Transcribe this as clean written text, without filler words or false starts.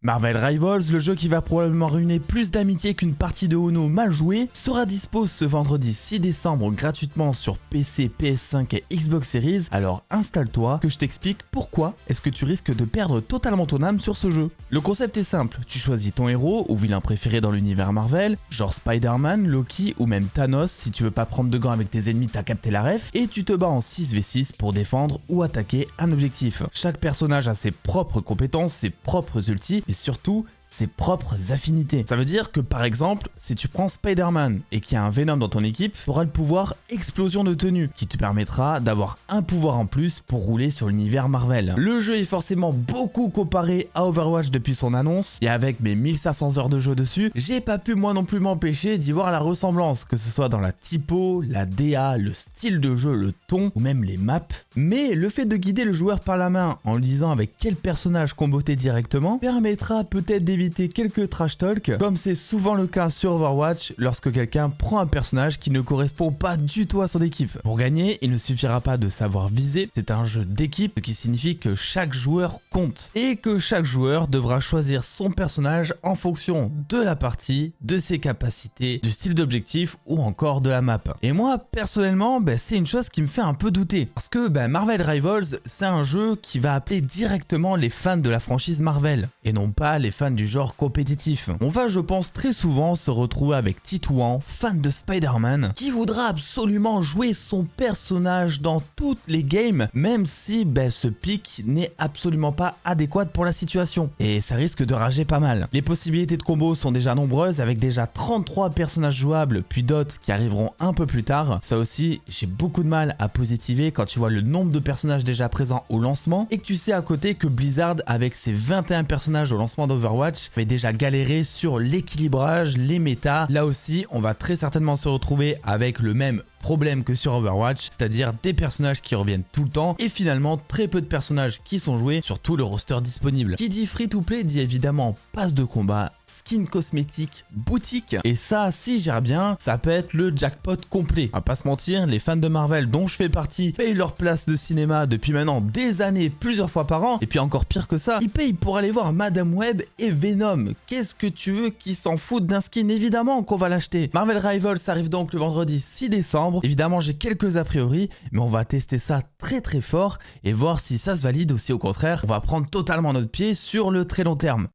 Marvel Rivals, le jeu qui va probablement ruiner plus d'amitié qu'une partie de Uno mal jouée, sera dispo ce vendredi 6 décembre gratuitement sur PC, PS5 et Xbox Series, alors installe-toi que je t'explique pourquoi est-ce que tu risques de perdre totalement ton âme sur ce jeu. Le concept est simple, tu choisis ton héros ou vilain préféré dans l'univers Marvel, genre Spider-Man, Loki ou même Thanos si tu veux pas prendre de gants avec tes ennemis, t'as capté la ref, et tu te bats en 6v6 pour défendre ou attaquer un objectif. Chaque personnage a ses propres compétences, ses propres ultis, et surtout ses propres affinités. Ça veut dire que par exemple, si tu prends Spider-Man et qu'il y a un Venom dans ton équipe, tu auras le pouvoir Explosion de tenue qui te permettra d'avoir un pouvoir en plus pour rouler sur l'univers Marvel. Le jeu est forcément beaucoup comparé à Overwatch depuis son annonce et avec mes 1500 heures de jeu dessus, j'ai pas pu moi non plus m'empêcher d'y voir la ressemblance, que ce soit dans la typo, la DA, le style de jeu, le ton ou même les maps. Mais le fait de guider le joueur par la main en lui disant avec quel personnage comboter directement permettra peut-être d'éviter quelques trash talk, comme c'est souvent le cas sur Overwatch lorsque quelqu'un prend un personnage qui ne correspond pas du tout à son équipe. Pour gagner, il ne suffira pas de savoir viser, c'est un jeu d'équipe, ce qui signifie que chaque joueur compte et que chaque joueur devra choisir son personnage en fonction de la partie, de ses capacités, du style d'objectif ou encore de la map. Et moi personnellement, c'est une chose qui me fait un peu douter parce que Marvel Rivals, c'est un jeu qui va appeler directement les fans de la franchise Marvel et non pas les fans du genre compétitif. On va, je pense, très souvent se retrouver avec Titouan, fan de Spider-Man, qui voudra absolument jouer son personnage dans toutes les games, même si ce pic n'est absolument pas adéquat pour la situation. Et ça risque de rager pas mal. Les possibilités de combo sont déjà nombreuses, avec déjà 33 personnages jouables, puis d'autres qui arriveront un peu plus tard. Ça aussi, j'ai beaucoup de mal à positiver quand tu vois le nombre de personnages déjà présents au lancement, et que tu sais à côté que Blizzard, avec ses 21 personnages au lancement d'Overwatch, avait déjà galéré sur l'équilibrage, les méta. Là aussi, on va très certainement se retrouver avec le même problème que sur Overwatch, c'est-à-dire des personnages qui reviennent tout le temps et finalement très peu de personnages qui sont joués sur tout le roster disponible. Qui dit free to play dit évidemment passe de combat, skin cosmétique, boutique, et ça, si gère bien, ça peut être le jackpot complet. On va pas se mentir, les fans de Marvel dont je fais partie payent leur place de cinéma depuis maintenant des années, plusieurs fois par an, et puis encore pire que ça, ils payent pour aller voir Madame Web et Venom. Qu'est-ce que tu veux qu'ils s'en foutent d'un skin? Évidemment qu'on va l'acheter. Marvel Rivals arrive donc le vendredi 6 décembre. Évidemment, j'ai quelques a priori, mais on va tester ça très fort et voir si ça se valide ou si au contraire, on va prendre totalement notre pied sur le très long terme.